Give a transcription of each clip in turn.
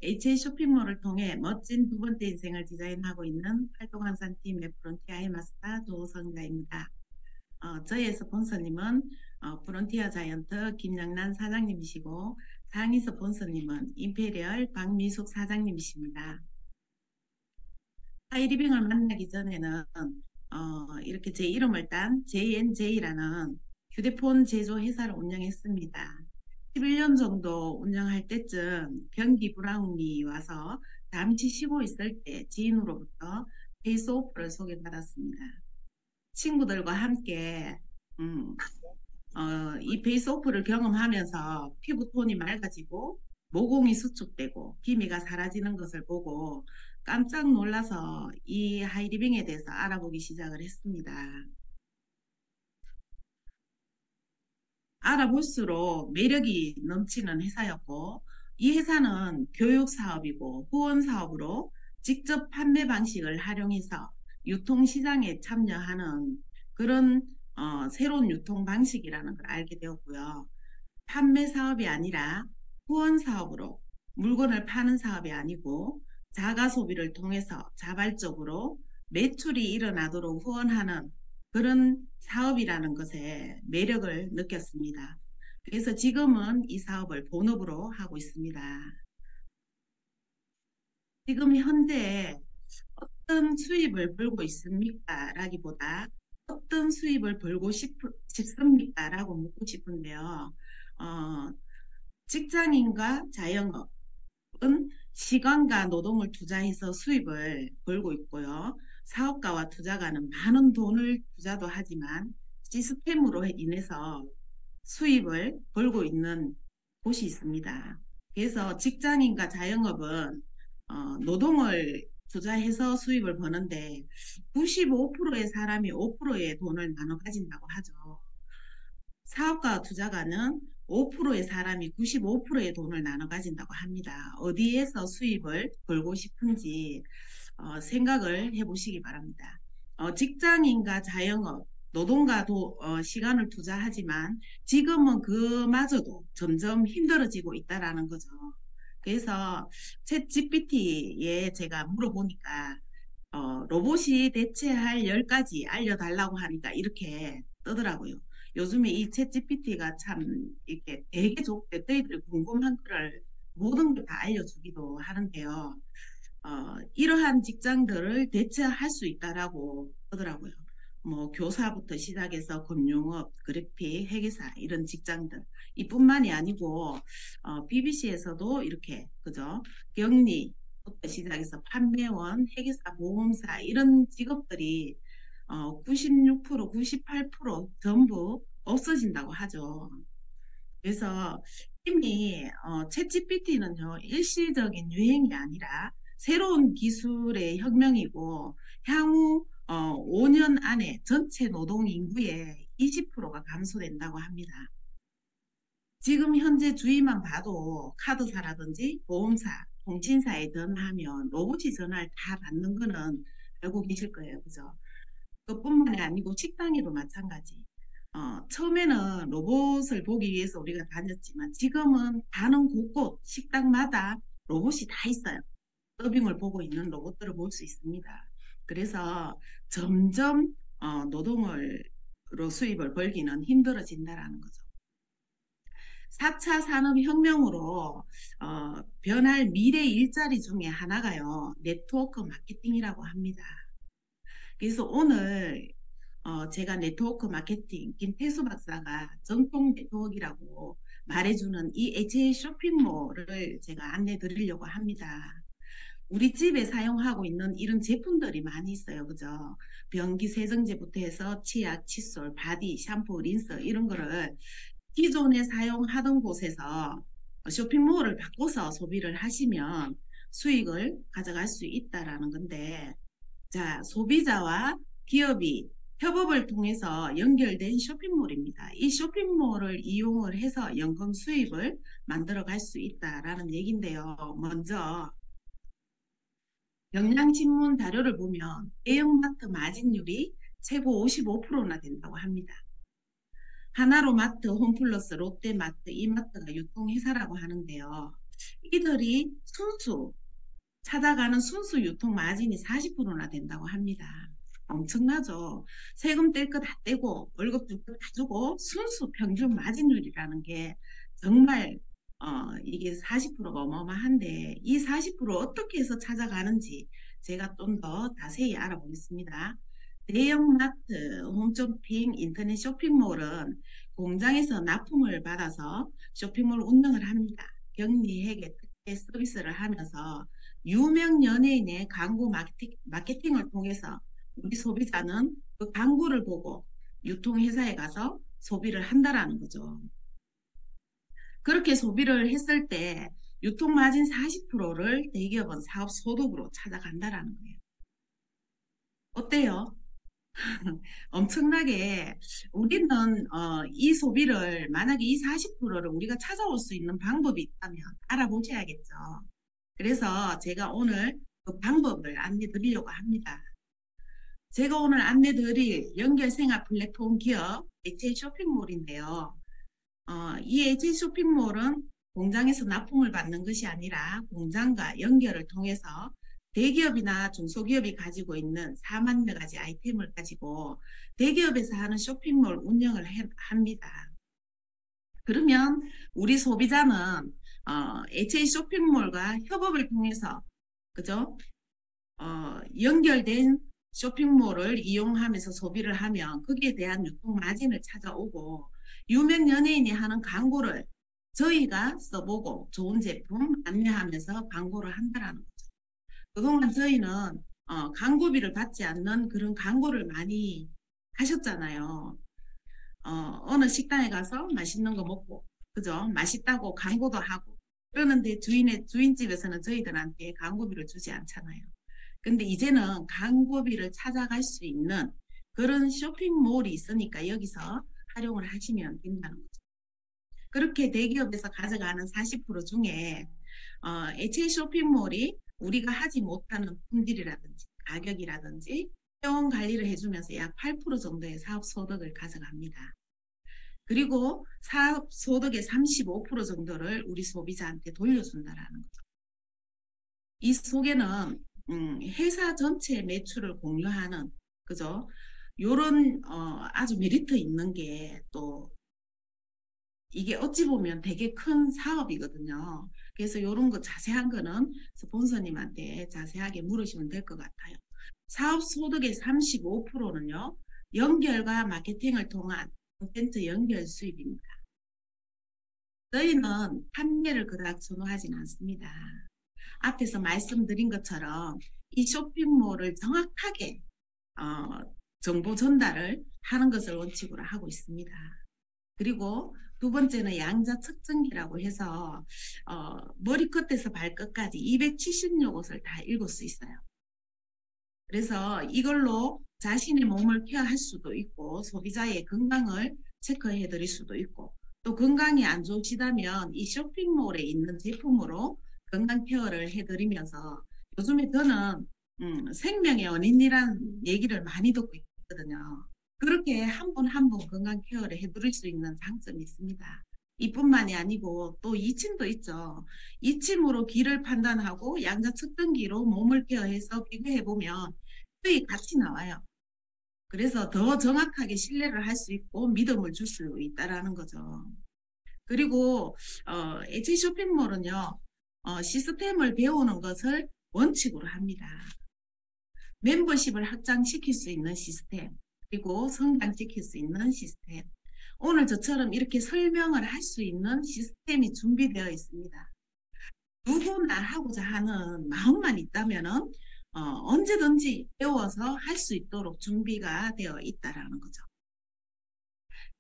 HA 쇼핑몰을 통해 멋진 두 번째 인생을 디자인하고 있는 활동항산팀의 프론티아 해마스터 조성자입니다. 저의 스폰서님은 프론티아 자이언트 김영란 사장님이시고 상위 스폰서님은 임페리얼 박미숙 사장님이십니다. 하이리빙을 만나기 전에는 이렇게 제 이름을 딴 JNJ라는 휴대폰 제조 회사를 운영했습니다. 11년 정도 운영할 때쯤 경기 불황이 와서 잠시 쉬고 있을 때 지인으로부터 페이스오프를 소개받았습니다. 친구들과 함께 음, 이 페이스오프를 경험하면서 피부톤이 맑아지고 모공이 수축되고 기미가 사라지는 것을 보고 깜짝 놀라서 이 하이리빙에 대해서 알아보기 시작을 했습니다. 알아볼수록 매력이 넘치는 회사였고 이 회사는 교육 사업이고 후원 사업으로 직접 판매 방식을 활용해서 유통시장에 참여하는 그런 새로운 유통 방식이라는 걸 알게 되었고요. 판매 사업이 아니라 후원 사업으로 물건을 파는 사업이 아니고 자가 소비를 통해서 자발적으로 매출이 일어나도록 후원하는 그런 사업이라는 것에 매력을 느꼈습니다. 그래서 지금은 이 사업을 본업으로 하고 있습니다. 지금 현재 어떤 수입을 벌고 있습니까? 라기보다 어떤 수입을 벌고 싶습니까? 라고 묻고 싶은데요. 어, 직장인과 자영업은 시간과 노동을 투자해서 수입을 벌고 있고요. 사업가와 투자가는 많은 돈을 투자도 하지만 시스템으로 인해서 수입을 벌고 있는 곳이 있습니다. 그래서 직장인과 자영업은 노동을 투자해서 수입을 버는데 95%의 사람이 5%의 돈을 나눠 가진다고 하죠. 사업가 투자가는 5%의 사람이 95%의 돈을 나눠 가진다고 합니다. 어디에서 수입을 벌고 싶은지 생각을 해보시기 바랍니다. 직장인과 자영업, 노동과 시간을 투자하지만 지금은 그마저도 점점 힘들어지고 있다라는 거죠. 그래서 챗 GPT에 제가 물어보니까 로봇이 대체할 10가지 알려달라고 하니까 이렇게 뜨더라고요. 요즘에 이 챗 GPT가 참 이렇게 되게 좋게 저희들이 궁금한 거를 모든 걸 다 알려주기도 하는데요. 이러한 직장들을 대체할 수 있다라고 하더라고요. 뭐 교사부터 시작해서 금융업, 그래픽, 회계사 이런 직장들 이뿐만이 아니고 BBC에서도 이렇게 그죠? 격리부터 시작해서 판매원, 회계사, 보험사 이런 직업들이 96%, 98% 전부 없어진다고 하죠. 그래서 이미 챗GPT는요 일시적인 유행이 아니라 새로운 기술의 혁명이고 향후 5년 안에 전체 노동 인구의 20%가 감소된다고 합니다. 지금 현재 주위만 봐도 카드사라든지 보험사, 통신사에 전화하면 로봇이 전화를 다 받는 거는 알고 계실 거예요. 그죠? 그뿐만이 아니고 식당에도 마찬가지. 처음에는 로봇을 보기 위해서 우리가 다녔지만 지금은 가는 곳곳 식당마다 로봇이 다 있어요. 서빙을 보고 있는 로봇들을 볼 수 있습니다. 그래서 점점 노동으로 수입을 벌기는 힘들어진다라는 거죠. 4차 산업혁명으로 변할 미래 일자리 중에 하나가요. 네트워크 마케팅이라고 합니다. 그래서 오늘 제가 네트워크 마케팅 김태수 박사가 정통 네트워크라고 말해주는 이 HA 쇼핑몰을 제가 안내 드리려고 합니다. 우리 집에 사용하고 있는 이런 제품들이 많이 있어요. 그죠? 변기 세정제부터 해서 치약, 칫솔, 바디, 샴푸, 린스 이런 거를 기존에 사용하던 곳에서 쇼핑몰을 바꿔서 소비를 하시면 수익을 가져갈 수 있다라는 건데 자, 소비자와 기업이 협업을 통해서 연결된 쇼핑몰입니다. 이 쇼핑몰을 이용을 해서 연금 수입을 만들어 갈 수 있다라는 얘기인데요. 먼저 영양신문 자료를 보면 대형마트 마진율이 최고 55%나 된다고 합니다. 하나로마트, 홈플러스, 롯데마트, 이마트가 유통회사라고 하는데요. 이들이 찾아가는 순수 유통 마진이 40%나 된다고 합니다. 엄청나죠. 세금 뗄 거 다 떼고 월급 줄 거 다 주고 순수 평균 마진율이라는 게 정말 이게 40%가 어마어마한데 이 40% 어떻게 해서 찾아가는지 제가 좀 더 자세히 알아보겠습니다. 대형마트, 홈쇼핑, 인터넷 쇼핑몰은 공장에서 납품을 받아서 쇼핑몰 운영을 합니다. 격리회계 특혜 서비스를 하면서 유명 연예인의 광고 마케팅을 통해서 우리 소비자는 그 광고를 보고 유통회사에 가서 소비를 한다라는 거죠. 그렇게 소비를 했을 때 유통마진 40%를 대기업은 사업 소득으로 찾아간다라는 거예요. 어때요? 엄청나게 우리는 이 소비를 만약에 이 40%를 우리가 찾아올 수 있는 방법이 있다면 알아보셔야겠죠. 그래서 제가 오늘 그 방법을 안내 드리려고 합니다. 제가 오늘 안내 드릴 연결생활 플랫폼 기업 HL 쇼핑몰인데요. 이 HL 쇼핑몰은 공장에서 납품을 받는 것이 아니라 공장과 연결을 통해서 대기업이나 중소기업이 가지고 있는 4만 가지 아이템을 가지고 대기업에서 하는 쇼핑몰 운영을 합니다. 그러면 우리 소비자는 HA 쇼핑몰과 협업을 통해서 그죠? 연결된 쇼핑몰을 이용하면서 소비를 하면 거기에 대한 유통 마진을 찾아오고 유명 연예인이 하는 광고를 저희가 써보고 좋은 제품 안내하면서 광고를 한다라는 거죠. 그동안 저희는 광고비를 받지 않는 그런 광고를 많이 하셨잖아요. 어느 식당에 가서 맛있는 거 먹고, 그죠? 맛있다고 광고도 하고. 그러는데 주인집에서는 저희들한테 광고비를 주지 않잖아요. 근데 이제는 광고비를 찾아갈 수 있는 그런 쇼핑몰이 있으니까 여기서 활용을 하시면 된다는 거죠. 그렇게 대기업에서 가져가는 40% 중에 HA 쇼핑몰이 우리가 하지 못하는 품질이라든지 가격이라든지 회원 관리를 해주면서 약 8% 정도의 사업 소득을 가져갑니다. 그리고 사업 소득의 35% 정도를 우리 소비자한테 돌려준다라는 거죠. 이 속에는 회사 전체 매출을 공유하는 그죠? 요런 아주 메리트 있는 게 또 이게 어찌 보면 되게 큰 사업이거든요. 그래서 요런 거 자세한 거는 스폰서님한테 자세하게 물으시면 될 것 같아요. 사업 소득의 35%는요. 연결과 마케팅을 통한 콘텐츠 연결 수입입니다. 저희는 판매를 그닥 선호하지는 않습니다. 앞에서 말씀드린 것처럼 이 쇼핑몰을 정확하게 정보 전달을 하는 것을 원칙으로 하고 있습니다. 그리고 두 번째는 양자 측정기라고 해서 머리끝에서 발끝까지 270여 곳을 다 읽을 수 있어요. 그래서 이걸로 자신의 몸을 케어할 수도 있고 소비자의 건강을 체크해 드릴 수도 있고 또 건강이 안 좋으시다면 이 쇼핑몰에 있는 제품으로 건강 케어를 해드리면서 요즘에 저는 생명의 원인이라는 얘기를 많이 듣고 있거든요. 그렇게 한 분 한 분 건강 케어를 해드릴 수 있는 장점이 있습니다. 이뿐만이 아니고 또 이침도 있죠. 이침으로 기를 판단하고 양자 측정기로 몸을 케어해서 비교해보면 거의 같이 나와요. 그래서 더 정확하게 신뢰를 할 수 있고 믿음을 줄 수 있다라는 거죠. 그리고 엣지 쇼핑몰은요. 시스템을 배우는 것을 원칙으로 합니다. 멤버십을 확장시킬 수 있는 시스템 그리고 성장시킬 수 있는 시스템 오늘 저처럼 이렇게 설명을 할 수 있는 시스템이 준비되어 있습니다. 누구나 하고자 하는 마음만 있다면 언제든지 배워서 할 수 있도록 준비가 되어 있다라는 거죠.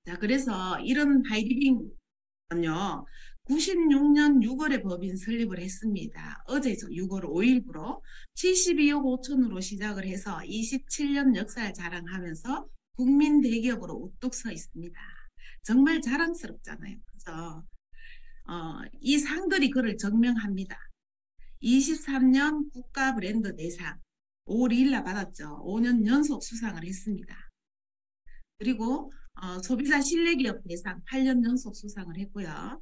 자, 그래서 이런 하이디빙은요, 96년 6월에 법인 설립을 했습니다. 어제죠. 6월 5일부로 72억 5천으로 시작을 해서 27년 역사를 자랑하면서 국민 대기업으로 우뚝 서 있습니다. 정말 자랑스럽잖아요. 그죠? 이 상들이 그를 증명합니다. 23년 국가 브랜드 대상 5월 2일 날 받았죠. 5년 연속 수상을 했습니다. 그리고 소비자 신뢰기업 대상 8년 연속 수상을 했고요.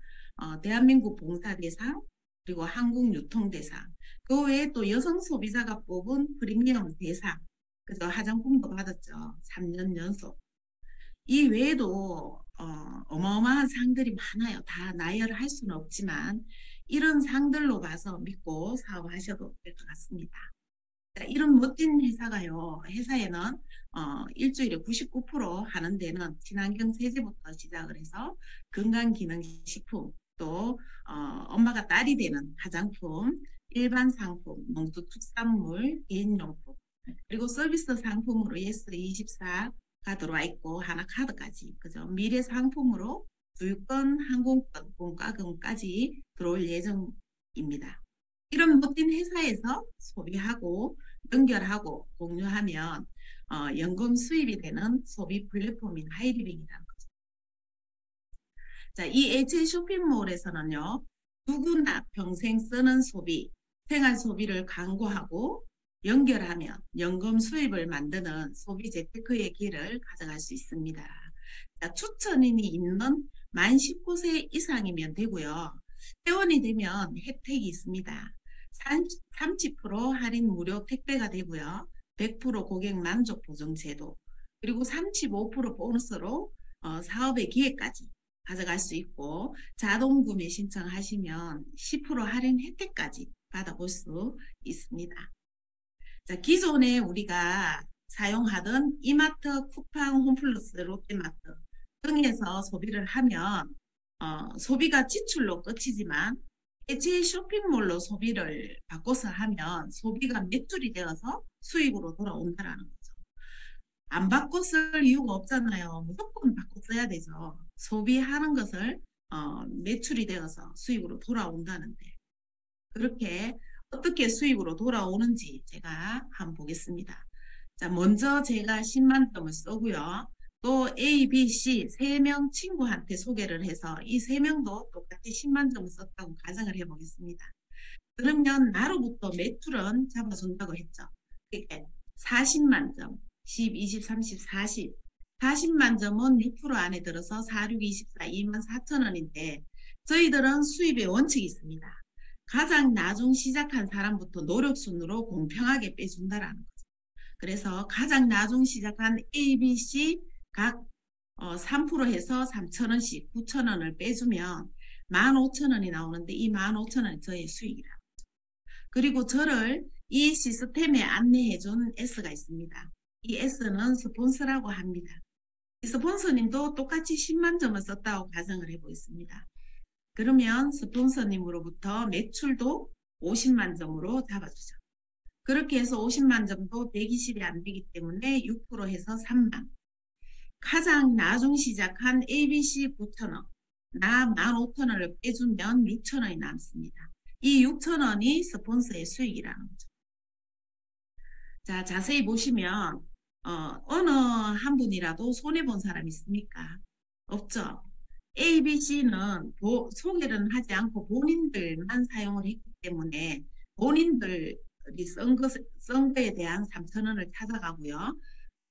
대한민국 봉사 대상 그리고 한국유통대상, 그 외에 또 여성 소비자가 뽑은 프리미엄 대상, 그래서 화장품도 받았죠. 3년 연속. 이 외에도 어마어마한 상들이 많아요. 다 나열을 할 수는 없지만 이런 상들로 봐서 믿고 사업하셔도 될 것 같습니다. 자, 이런 멋진 회사가요. 회사에는 일주일에 99% 하는 데는 친환경 세제부터 시작을 해서 건강기능식품, 또 엄마가 딸이 되는 화장품, 일반 상품, 농수축산물, 개인용품, 그리고 서비스 상품으로 예스24가 들어와 있고 하나카드까지, 그죠? 미래 상품으로 주유권, 항공권, 공과금까지 들어올 예정입니다. 이런 멋진 회사에서 소비하고 연결하고 공유하면 연금 수입이 되는 소비 플랫폼인 하이리빙이라는 거죠. 자, 이 HA 쇼핑몰에서는요, 누구나 평생 쓰는 소비, 생활 소비를 광고하고 연결하면 연금 수입을 만드는 소비 재테크의 길을 가져갈 수 있습니다. 자, 추천인이 있는 만 19세 이상이면 되고요. 회원이 되면 혜택이 있습니다. 30% 할인 무료 택배가 되고요. 100% 고객 만족 보증 제도, 그리고 35% 보너스로 사업의 기회까지 가져갈 수 있고, 자동 구매 신청하시면 10% 할인 혜택까지 받아볼 수 있습니다. 자, 기존에 우리가 사용하던 이마트, 쿠팡, 홈플러스, 롯데마트 등에서 소비를 하면 소비가 지출로 끝이지만 해외 쇼핑몰로 소비를 바꿔서 하면 소비가 매출이 되어서 수익으로 돌아온다는 거죠. 안 바꿔 쓸 이유가 없잖아요. 무조건 바꿔 써야 되죠. 소비하는 것을 매출이 되어서 수익으로 돌아온다는데, 그렇게 어떻게 수익으로 돌아오는지 제가 한번 보겠습니다. 자, 먼저 제가 10만 점을 쏘고요. 또 A, B, C 세 명 친구한테 소개를 해서 이 세 명도 똑같이 10만 점을 썼다고 가정을 해보겠습니다. 그러면 나로부터 매출은 잡아준다고 했죠. 그러니까 40만 점, 10, 20, 30, 40. 40만 점은 6% 안에 들어서 4, 6, 24, 2만 4천 원인데 저희들은 수입의 원칙이 있습니다. 가장 나중 시작한 사람부터 노력순으로 공평하게 빼준다라는 거죠. 그래서 가장 나중 시작한 A, B, C 각 3% 해서 3천 원씩 9천 원을 빼주면 15,000원이 나오는데 이 15,000원이 저의 수익이라. 그리고 저를 이 시스템에 안내해준 S가 있습니다. 이 S는 스폰서라고 합니다. 이 스폰서님도 똑같이 10만 점을 썼다고 가정을 해보겠습니다. 그러면 스폰서님으로부터 매출도 50만 점으로 잡아주죠. 그렇게 해서 50만 점도 120이 안 되기 때문에 6% 해서 3만. 가장 나중 시작한 ABC 9,000원, 나 15,000원을 빼주면 6,000원이 남습니다. 이 6,000원이 스폰서의 수익이라는 거죠. 자, 자세히 보시면 어느 한 분이라도 손해본 사람 있습니까? 없죠. A, B, C는 소개를 하지 않고 본인들만 사용을 했기 때문에 본인들이 쓴 거에 대한 3,000원을 찾아가고요.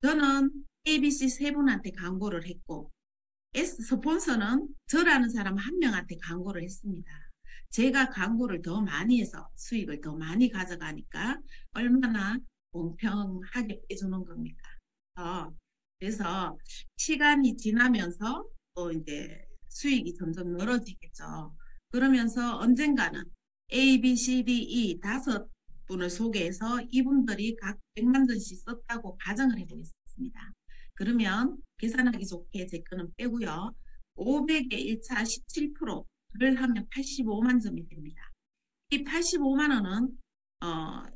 저는 ABC 세 분한테 광고를 했고 S 스폰서는 저라는 사람 한 명한테 광고를 했습니다. 제가 광고를 더 많이 해서 수익을 더 많이 가져가니까 얼마나 공평하게 빼주는 겁니까? 그래서 시간이 지나면서 또 이제 수익이 점점 늘어지겠죠. 그러면서 언젠가는 A, B, C, D, E 다섯 분을 소개해서 이분들이 각 100만 원씩 썼다고 가정을 해보겠습니다. 그러면 계산하기 좋게 제 거는 빼고요. 500에 1차 17%를 하면 85만 점이 됩니다. 이 85만 원은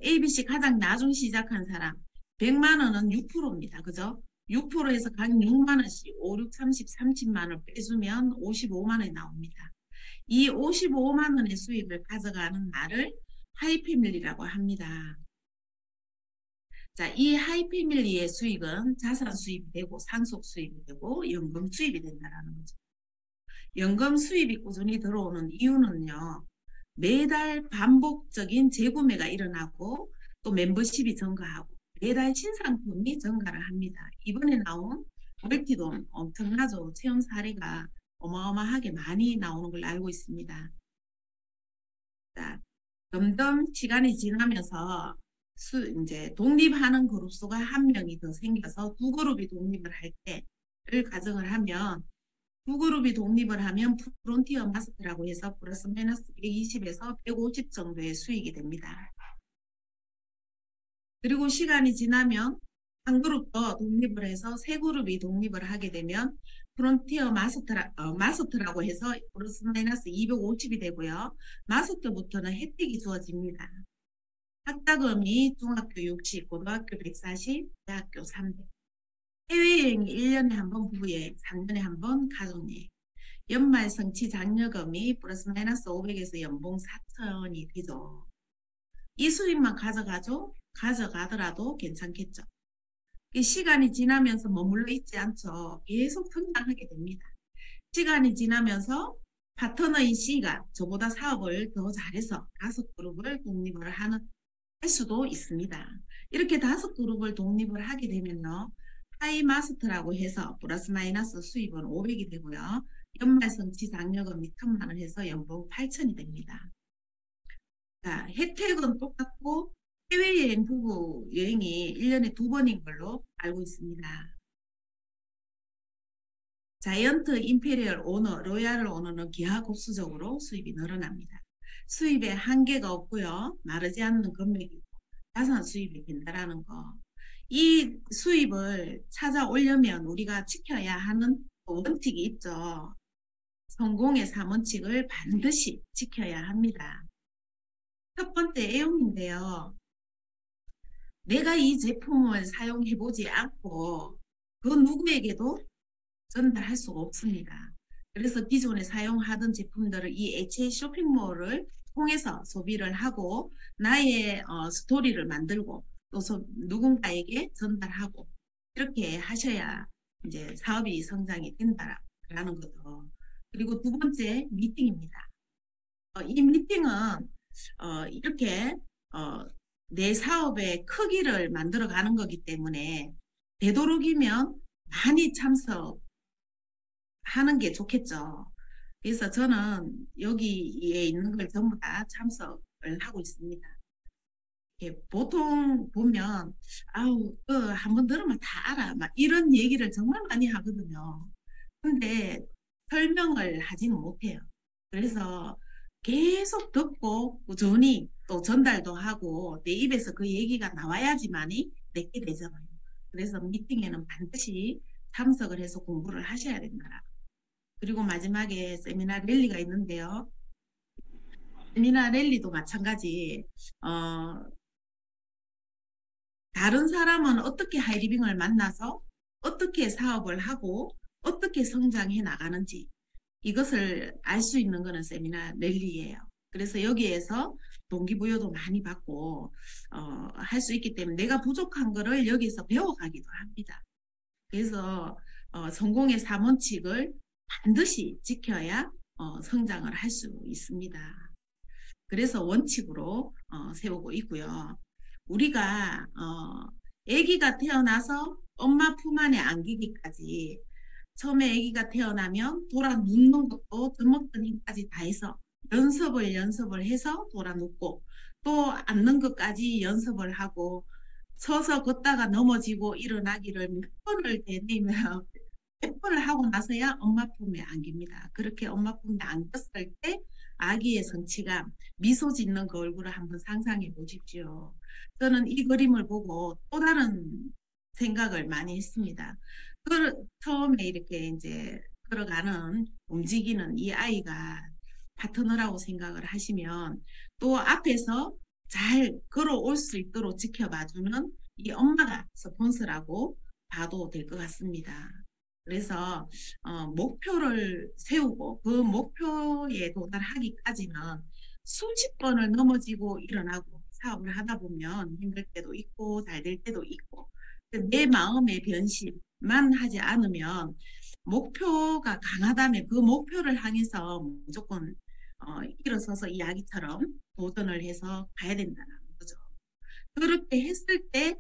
ABC 가장 나중 시작한 사람 100만 원은 6%입니다. 그죠? 6%에서 각 6만 원씩 5, 6, 30, 30만 원 빼주면 55만 원이 나옵니다. 이 55만 원의 수입을 가져가는 말을 하이패밀리라고 합니다. 자, 이 하이패밀리의 수익은 자산 수입이 되고 상속 수입이 되고 연금 수입이 된다는 거죠. 연금 수입이 꾸준히 들어오는 이유는요. 매달 반복적인 재구매가 일어나고 또 멤버십이 증가하고 매달 신상품이 증가를 합니다. 이번에 나온 멀티돈 엄청나죠. 체험 사례가 어마어마하게 많이 나오는 걸 알고 있습니다. 자, 점점 시간이 지나면서 이제 독립하는 그룹 수가 한 명이 더 생겨서 두 그룹이 독립을 할 때를 가정을 하면 두 그룹이 독립을 하면 프론티어 마스터라고 해서 플러스 마이너스 120에서 150 정도의 수익이 됩니다. 그리고 시간이 지나면 한 그룹도 독립을 해서 세 그룹이 독립을 하게 되면 프론티어 마스터라고 해서 플러스 마이너스 250이 되고요. 마스터부터는 혜택이 주어집니다. 학자금이 중학교 60, 고등학교 140, 대학교 300. 해외여행이 1년에 한 번 부부여행, 3년에 한 번 가족여행. 연말 성취 장려금이 플러스 마이너스 500에서 연봉 4천이 되죠. 이 수입만 가져가더라도 괜찮겠죠. 이 시간이 지나면서 머물러 있지 않죠. 계속 성장하게 됩니다. 시간이 지나면서 파트너인 C가 저보다 사업을 더 잘해서 5그룹을 독립을 할 수도 있습니다. 이렇게 5그룹을 독립을 하게 되면요. 하이 마스터라고 해서 플러스 마이너스 수입은 500이 되고요. 연말 성취 장려금이 1000만 원 해서 연봉 8000이 됩니다. 자, 혜택은 똑같고 해외여행 부부 여행이 1년에 2번인 걸로 알고 있습니다. 자이언트 임페리얼 오너, 로얄 오너는 기하급수적으로 수입이 늘어납니다. 수입에 한계가 없고요. 마르지 않는 금액이고 자산 수입이 된다라는 거. 이 수입을 찾아오려면 우리가 지켜야 하는 원칙이 있죠. 성공의 3원칙을 반드시 지켜야 합니다. 첫 번째 애용인데요. 내가 이 제품을 사용해보지 않고 그 누구에게도 전달할 수가 없습니다. 그래서 기존에 사용하던 제품들을 이 HA 쇼핑몰을 통해서 소비를 하고 나의 스토리를 만들고 또 누군가에게 전달하고 이렇게 하셔야 이제 사업이 성장이 된다라는 거죠. 그리고 두 번째 미팅입니다. 이 미팅은 이렇게 내 사업의 크기를 만들어 가는 거기 때문에 되도록이면 많이 참석하는 게 좋겠죠. 그래서 저는 여기에 있는 걸 전부 다 참석을 하고 있습니다. 보통 보면 아우 한번 들으면 다 알아 막 이런 얘기를 정말 많이 하거든요. 근데 설명을 하지는 못해요. 그래서 계속 듣고 꾸준히 또 전달도 하고 내 입에서 그 얘기가 나와야지만이 내게 되잖아요. 그래서 미팅에는 반드시 참석을 해서 공부를 하셔야 된다. 그리고 마지막에 세미나 랠리가 있는데요. 세미나 랠리도 마찬가지. 다른 사람은 어떻게 하이리빙을 만나서 어떻게 사업을 하고 어떻게 성장해 나가는지 이것을 알 수 있는 것은 세미나 랠리예요. 그래서 여기에서 동기부여도 많이 받고 할 수 있기 때문에 내가 부족한 거를 여기서 배워가기도 합니다. 그래서 성공의 3원칙을 반드시 지켜야 성장을 할 수 있습니다. 그래서 원칙으로 세우고 있고요. 우리가 아기가 태어나서 엄마 품 안에 안기기까지 처음에 아기가 태어나면 돌아 눕는 것도 젖먹던 힘까지 다 해서 연습을 해서 돌아 눕고 또 앉는 것까지 연습을 하고 서서 걷다가 넘어지고 일어나기를 몇 번을 되뇌며 몇 번을 하고 나서야 엄마 품에 안깁니다. 그렇게 엄마 품에 안겼을 때 아기의 성취감, 미소 짓는 그 얼굴을 한번 상상해 보십시오. 저는 이 그림을 보고 또 다른 생각을 많이 했습니다. 처음에 이렇게 이제 걸어가는, 움직이는 이 아이가 파트너라고 생각을 하시면 또 앞에서 잘 걸어올 수 있도록 지켜봐주는 이 엄마가 스폰서라고 봐도 될 것 같습니다. 그래서 목표를 세우고 그 목표에 도달하기까지는 수십 번을 넘어지고 일어나고 사업을 하다 보면 힘들 때도 있고 잘 될 때도 있고 내 마음의 변심만 하지 않으면 목표가 강하다면 그 목표를 향해서 무조건 일어서서 이야기처럼 도전을 해서 가야 된다는 거죠. 그렇게 했을 때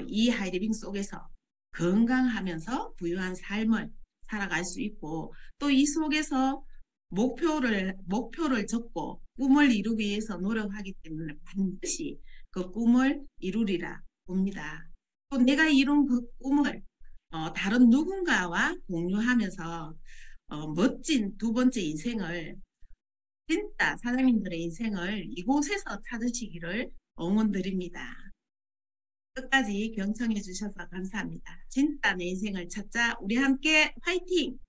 이 하이리빙 속에서 건강하면서 부유한 삶을 살아갈 수 있고 또 이 속에서 목표를 적고 꿈을 이루기 위해서 노력하기 때문에 반드시 그 꿈을 이루리라 봅니다. 또 내가 이룬 그 꿈을 다른 누군가와 공유하면서 멋진 두 번째 인생을 진짜 사장님들의 인생을 이곳에서 찾으시기를 응원드립니다. 끝까지 경청해 주셔서 감사합니다. 진짜 내 인생을 찾자. 우리 함께 화이팅!